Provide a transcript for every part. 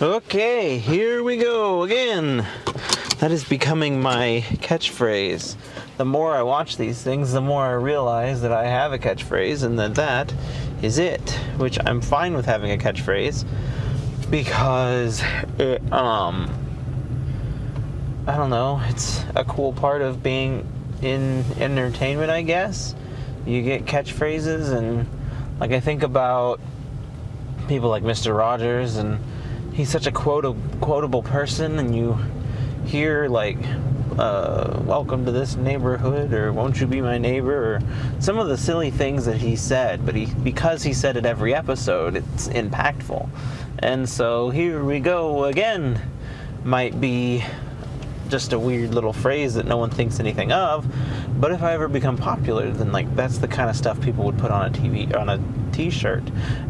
Okay, here we go again. That is becoming my catchphrase. The more I watch these things, the more I realize that I have a catchphrase and that is it. Which I'm fine with having a catchphrase because it, I don't know, it's a cool part of being in entertainment, I guess. You get catchphrases, and like I think about people like Mr. Rogers, and he's such a quotable person, and you hear like welcome to this neighborhood, or won't you be my neighbor, or some of the silly things that he said, but because he said it every episode, it's impactful. And so here we go again might be just a weird little phrase that no one thinks anything of, but if I ever become popular, then like that's the kind of stuff people would put on a t-shirt.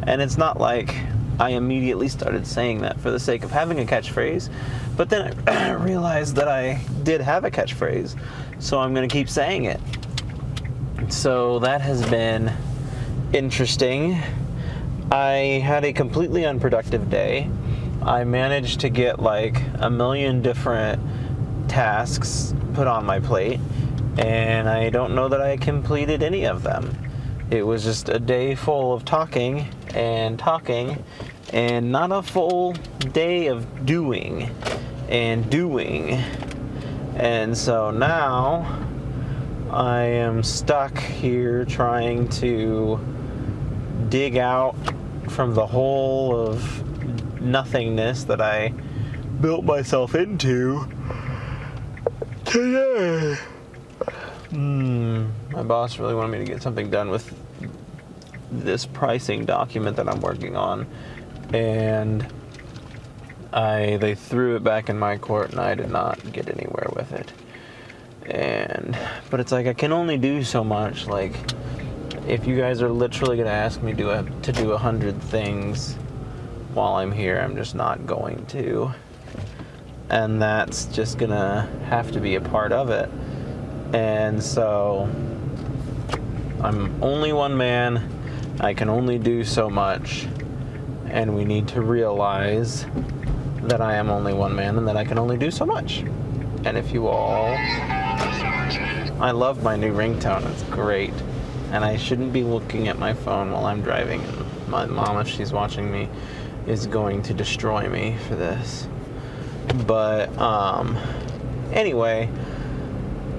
And it's not like I immediately started saying that for the sake of having a catchphrase, but then I realized that I did have a catchphrase, so I'm going to keep saying it. So that has been interesting. I had a completely unproductive day. I managed to get like a million different tasks put on my plate, and I don't know that I completed any of them. It was just a day full of talking, and not a full day of doing. And so now I am stuck here trying to dig out from the hole of nothingness that I built myself into today. My boss really wanted me to get something done with this pricing document that I'm working on, and they threw it back in my court, and I did not get anywhere with it. But it's like I can only do so much. Like, if you guys are literally going to ask me to do 100 things while I'm here, I'm just not going to. And that's just gonna have to be a part of it. And so I'm only one man. I can only do so much. And we need to realize that I am only one man and that I can only do so much. And if you all... I love my new ringtone. It's great. And I shouldn't be looking at my phone while I'm driving. And my mom, if she's watching me, is going to destroy me for this. But anyway,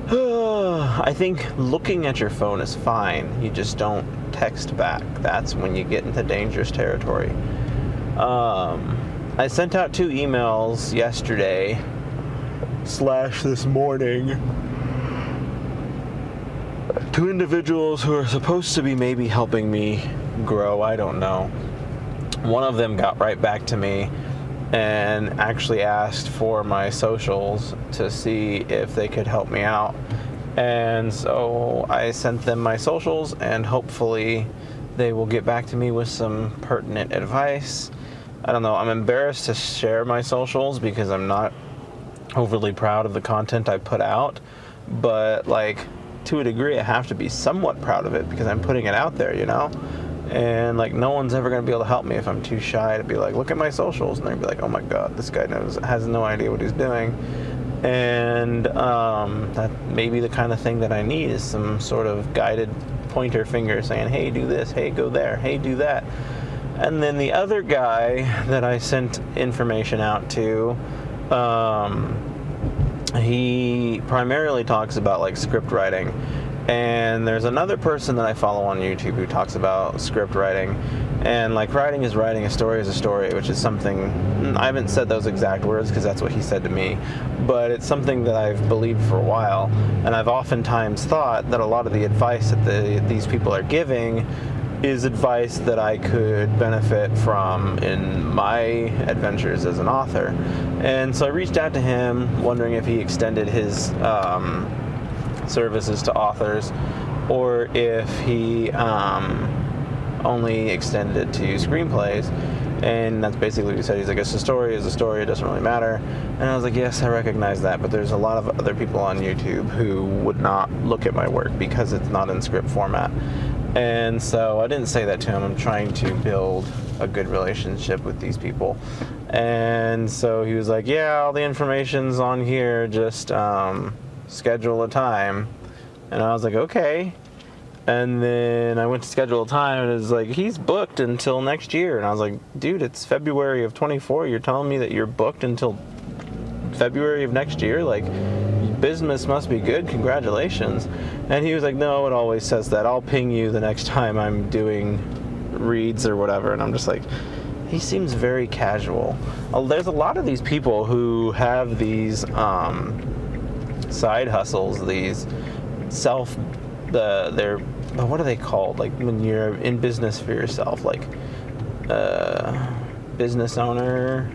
I think looking at your phone is fine. You just don't text back. That's when you get into dangerous territory. I sent out 2 emails yesterday / this morning to individuals who are supposed to be maybe helping me grow. I don't know. One of them got right back to me and actually asked for my socials to see if they could help me out. And so I sent them my socials, and hopefully they will get back to me with some pertinent advice. I don't know, I'm embarrassed to share my socials because I'm not overly proud of the content I put out, but like to a degree I have to be somewhat proud of it because I'm putting it out there, you know? And like no one's ever going to be able to help me if I'm too shy to be like, look at my socials, and they'll be like, oh my god, this guy has no idea what he's doing. And that may be the kind of thing that I need, is some sort of guided pointer finger saying, hey, do this, hey, go there, hey, do that. And then the other guy that I sent information out to, he primarily talks about like script writing. And there's another person that I follow on YouTube who talks about script writing. And like writing is writing, a story is a story, which is something, I haven't said those exact words because that's what he said to me, but it's something that I've believed for a while. And I've oftentimes thought that a lot of the advice that these people are giving is advice that I could benefit from in my adventures as an author. And so I reached out to him wondering if he extended his services to authors, or if he only extended to screenplays. And that's basically what he said. He's like, a story is a story, it doesn't really matter. And I was like, yes, I recognize that, but there's a lot of other people on YouTube who would not look at my work because it's not in script format. And so I didn't say that to him. I'm trying to build a good relationship with these people. And so he was like, yeah, all the information's on here, just schedule a time. And I was like, okay. And then I went to schedule a time, and it was like, he's booked until next year. And I was like, dude, it's February of 24. You're telling me that you're booked until February of next year? Like, business must be good. Congratulations. And he was like, no, it always says that. I'll ping you the next time I'm doing reads or whatever. And I'm just like, he seems very casual. There's a lot of these people who have these side hustles, these they're what are they called? Like when you're in business for yourself, like business owner,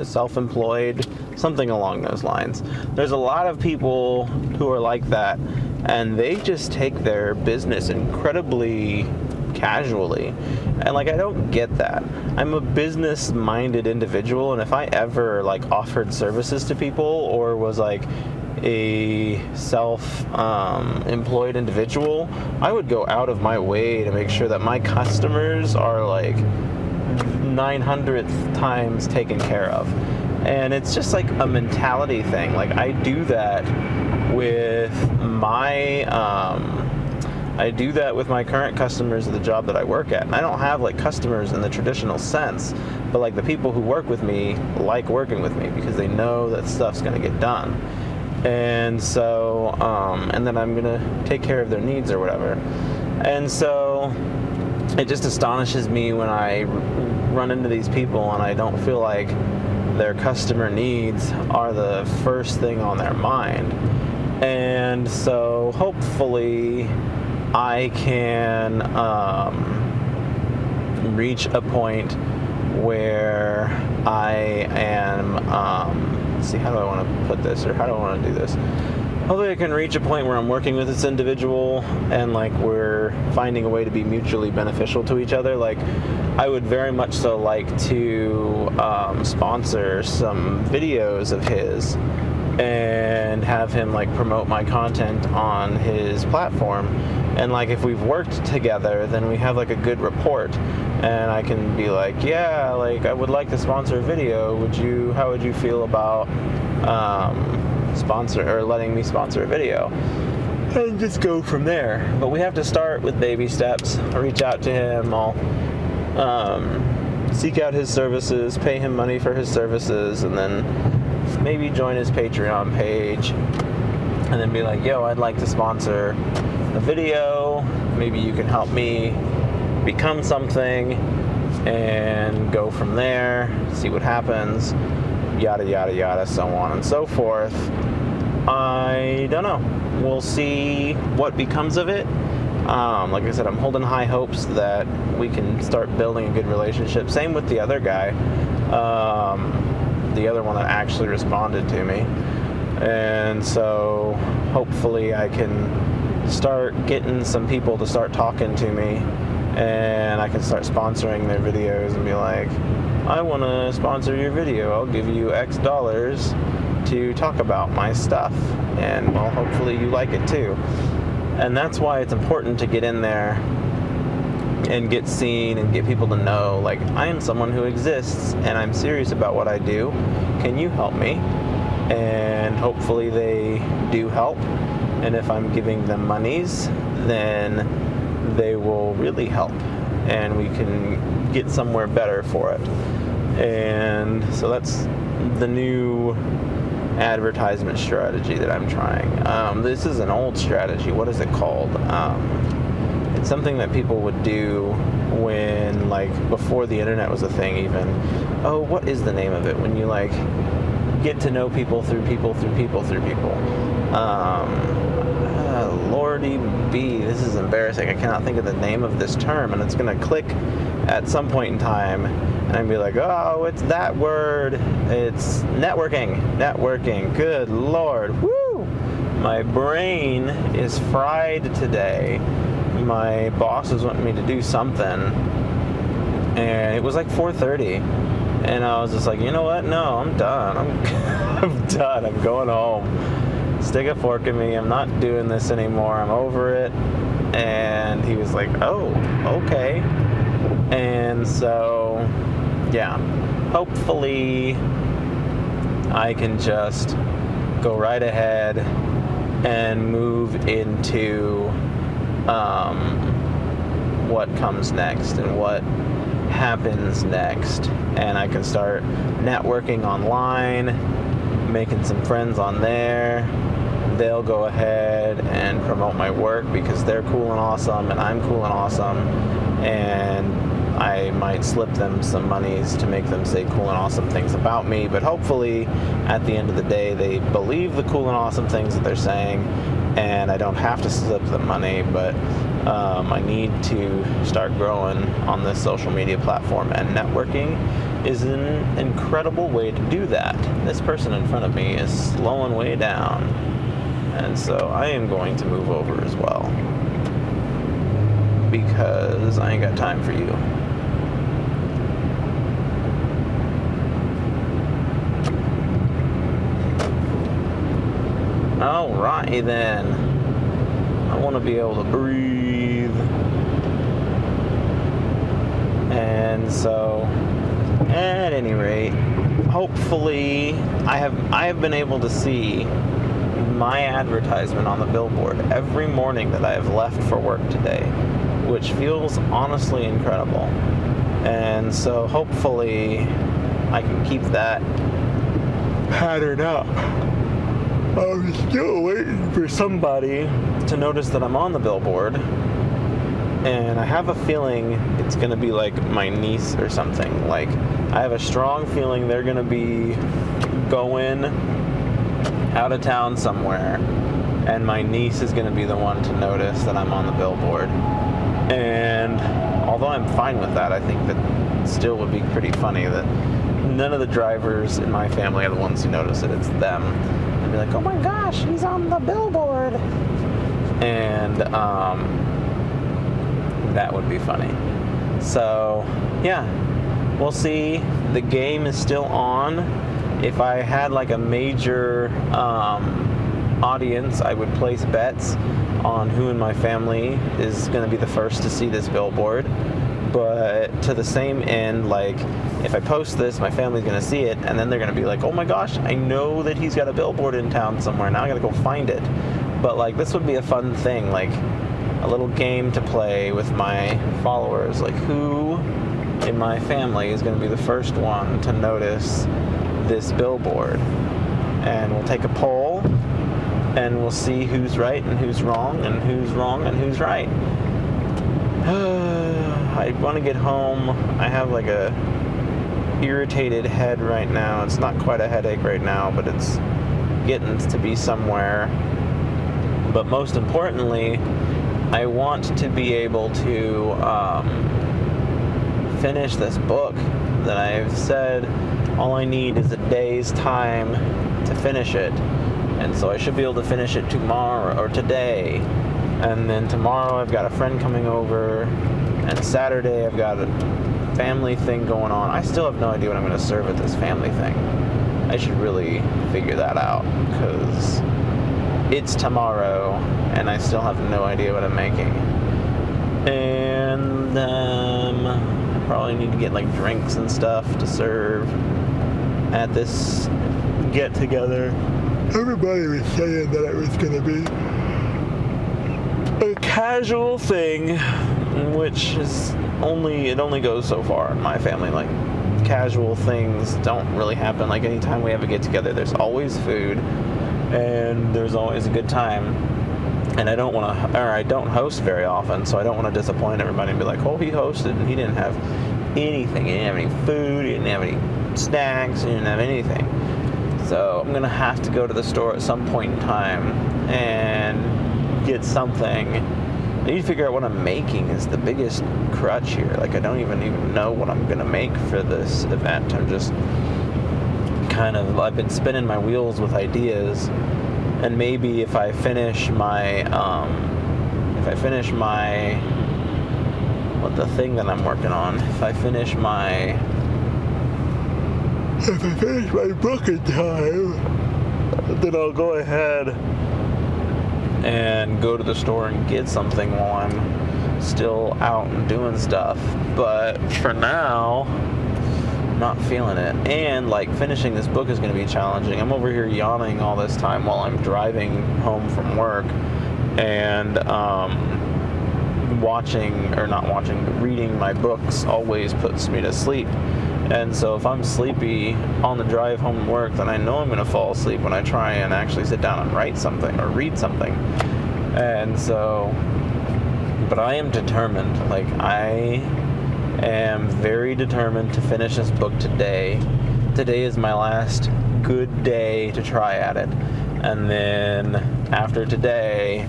self-employed, something along those lines. There's a lot of people who are like that, and they just take their business incredibly casually. And like, I don't get that. I'm a business-minded individual, and if I ever like offered services to people or was like a self-employed individual, I would go out of my way to make sure that my customers are like 900th times taken care of. And it's just like a mentality thing. Like, I do that with my current customers of the job that I work at. And I don't have like customers in the traditional sense, but like the people who work with me like working with me because they know that stuff's going to get done. And so, and then I'm going to take care of their needs or whatever. And so it just astonishes me when I run into these people and I don't feel like their customer needs are the first thing on their mind. And so hopefully I can reach a point where I am, let's see, how do I want to put this, or how do I want to do this? Hopefully I can reach a point where I'm working with this individual and like we're finding a way to be mutually beneficial to each other. Like, I would very much so like to sponsor some videos of his and have him like promote my content on his platform. And like, if we've worked together, then we have like a good report, and I can be like, yeah, like I would like to sponsor a video. How would you feel about letting me sponsor a video? And just go from there. But we have to start with baby steps. I'll reach out to him, I'll seek out his services, pay him money for his services, and then maybe join his Patreon page, and then be like, yo, I'd like to sponsor a video. Maybe you can help me become something, and go from there, see what happens, yada, yada, yada, so on and so forth. I don't know. We'll see what becomes of it. Like I said, I'm holding high hopes that we can start building a good relationship. Same with the other guy. The other one that actually responded to me. And so hopefully I can start getting some people to start talking to me, and I can start sponsoring their videos and be like, I want to sponsor your video. I'll give you X dollars to talk about my stuff. And well, hopefully you like it too. And that's why it's important to get in there and get seen and get people to know, like, I am someone who exists and I'm serious about what I do. Can you help me? And hopefully they do help. And if I'm giving them monies, then they will really help, and we can get somewhere better for it. And so that's the new advertisement strategy that I'm trying. This is an old strategy. What is it called? It's something that people would do when, like, before the internet was a thing even. Oh, what is the name of it? When you, like, get to know people through people through people through people. Lordy B, this is embarrassing. I cannot think of the name of this term, and it's going to click at some point in time, and I'd be like, oh, it's that word. It's networking. Networking. Good Lord. Woo! My brain is fried today. My boss was wanting me to do something, and it was like 4:30, and I was just like, you know what? No, I'm done. I'm done. I'm going home. Stick a fork in me. I'm not doing this anymore. I'm over it. And he was like, oh, okay. And so so, yeah, hopefully I can just go right ahead and move into what comes next and what happens next, and I can start networking online, making some friends on there. They'll go ahead and promote my work because they're cool and awesome and I'm cool and awesome, and I might slip them some monies to make them say cool and awesome things about me, but hopefully at the end of the day they believe the cool and awesome things that they're saying and I don't have to slip them money. But I need to start growing on this social media platform, and networking is an incredible way to do that. This person in front of me is slowing way down, and so I am going to move over as well because I ain't got time for you. Alrighty then. I want to be able to breathe. And so, at any rate, hopefully I have been able to see my advertisement on the billboard every morning that I have left for work today, which feels honestly incredible. And so hopefully I can keep that pattern up. I'm still waiting for somebody to notice that I'm on the billboard, and I have a feeling it's going to be like my niece or something. Like, I have a strong feeling they're going to be going out of town somewhere, and my niece is going to be the one to notice that I'm on the billboard. And although I'm fine with that, I think that still would be pretty funny that none of the drivers in my family are the ones who notice it. It's them. Be like, oh my gosh, he's on the billboard, and that would be funny. So yeah, we'll see. The game is still on. If I had like a major audience, I would place bets on who in my family is going to be the first to see this billboard. But to the same end, like, if I post this, my family's going to see it, and then they're going to be like, oh my gosh, I know that he's got a billboard in town somewhere, now I got to go find it. But like, this would be a fun thing, like a little game to play with my followers, like who in my family is going to be the first one to notice this billboard. And we'll take a poll, and we'll see who's right and who's wrong, and who's wrong and who's right. I want to get home. I have like a irritated head right now. It's not quite a headache right now, but it's getting to be somewhere. But most importantly, I want to be able to finish this book that I've said all I need is a day's time to finish it. And so I should be able to finish it tomorrow or today. And then tomorrow I've got a friend coming over, and Saturday I've got a family thing going on. I still have no idea what I'm going to serve at this family thing. I should really figure that out, because it's tomorrow and I still have no idea what I'm making. And I probably need to get like drinks and stuff to serve at this get together. Everybody was saying that it was going to be a casual thing, which is it only goes so far in my family. Like, casual things don't really happen. Like, anytime we have a get together, there's always food and there's always a good time. And I don't host very often, so I don't want to disappoint everybody and be like, oh, he hosted and he didn't have anything. He didn't have any food, he didn't have any snacks, he didn't have anything. So I'm gonna have to go to the store at some point in time and get something. I need to figure out what I'm making is the biggest crutch here. Like, I don't even know what I'm gonna make for this event. I'm just I've been spinning my wheels with ideas, and maybe if I finish my the thing that I'm working on, if I finish my book in time, then I'll go ahead and go to the store and get something while I'm still out and doing stuff. But for now, not feeling it. And like finishing this book is going to be challenging. I'm over here yawning all this time while I'm driving home from work, and reading my books always puts me to sleep. And so if I'm sleepy on the drive home from work, then I know I'm going to fall asleep when I try and actually sit down and write something or read something. And so, but I am determined. Like, I am very determined to finish this book today. Today is my last good day to try at it. And then after today,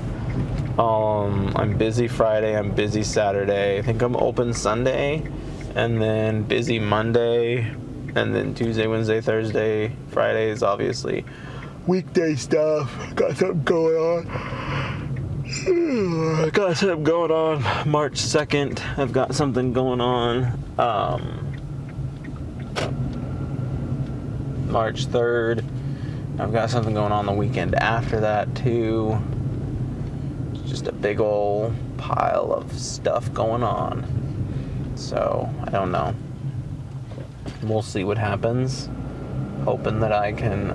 I'm busy Friday, I'm busy Saturday. I think I'm open Sunday, and then busy Monday, and then Tuesday, Wednesday, Thursday, Friday is obviously weekday stuff. Got something going on. March 2nd, I've got something going on. March 3rd, I've got something going on the weekend after that too. It's just a big old pile of stuff going on. So, I don't know. We'll see what happens. Hoping that I can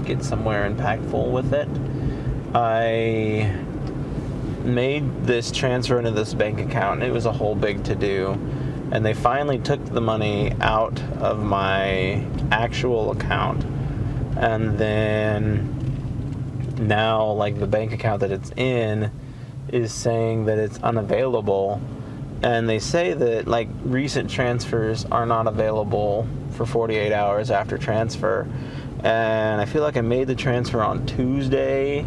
get somewhere impactful with it. I made this transfer into this bank account. It was a whole big to-do. And they finally took the money out of my actual account. And then now, like, the bank account that it's in is saying that it's unavailable. And they say that, like, recent transfers are not available for 48 hours after transfer. And I feel like I made the transfer on Tuesday,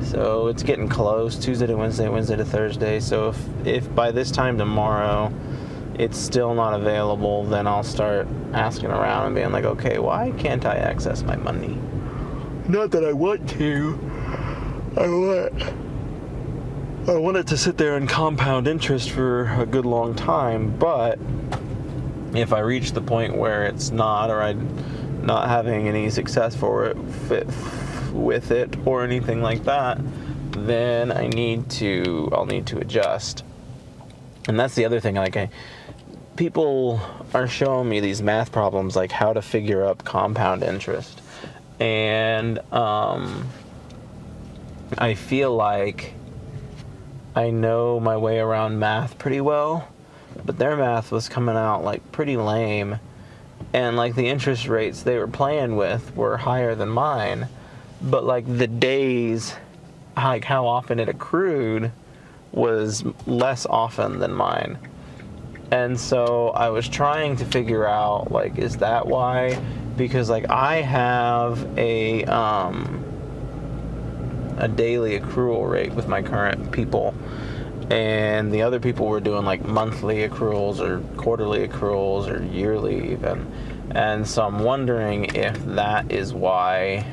so it's getting close. Tuesday to Wednesday, Wednesday to Thursday. So if by this time tomorrow it's still not available, then I'll start asking around and being like, okay, why can't I access my money? Not that I want to. I want it to sit there and compound interest for a good long time, but if I reach the point where it's not, or I'm not having any success with it or anything like that, then I'll need to adjust. And that's the other thing, like, people are showing me these math problems, like how to figure out compound interest. And I feel like I know my way around math pretty well, but their math was coming out like pretty lame, and like the interest rates they were playing with were higher than mine, but like the days, like how often it accrued, was less often than mine. And so I was trying to figure out, like, is that why? Because like I have a daily accrual rate with my current people, and the other people were doing like monthly accruals or quarterly accruals or yearly even. And so I'm wondering if that is why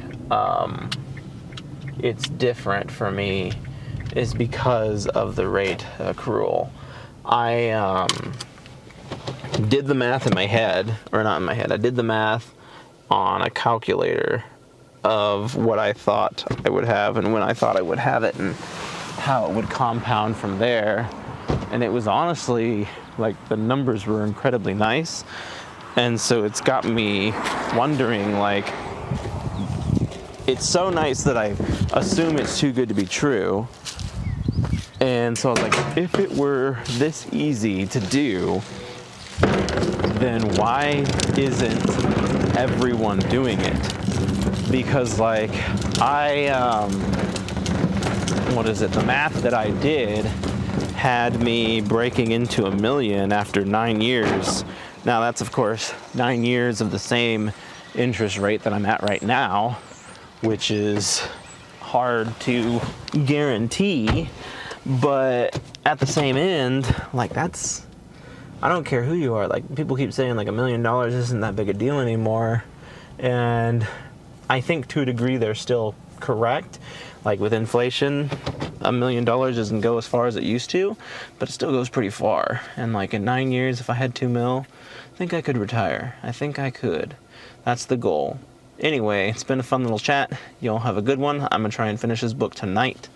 it's different for me, is because of the rate accrual. I did the math in my head, or not in my head, I did the math on a calculator of what I thought I would have and when I thought I would have it and how it would compound from there. And it was honestly, like, the numbers were incredibly nice. And so it's got me wondering, like, it's so nice that I assume it's too good to be true. And so I was like, if it were this easy to do, then why isn't everyone doing it? Because like the math that I did had me breaking into $1 million after 9 years. Now that's of course 9 years of the same interest rate that I'm at right now, which is hard to guarantee, but at the same end, like, that's, I don't care who you are, like, people keep saying like $1 million isn't that big a deal anymore, and I think to a degree they're still correct. Like with inflation, $1 million doesn't go as far as it used to, but it still goes pretty far. And like in 9 years, if I had $2 million, I think I could retire. I think I could. That's the goal. Anyway, it's been a fun little chat. Y'all have a good one. I'm gonna try and finish this book tonight.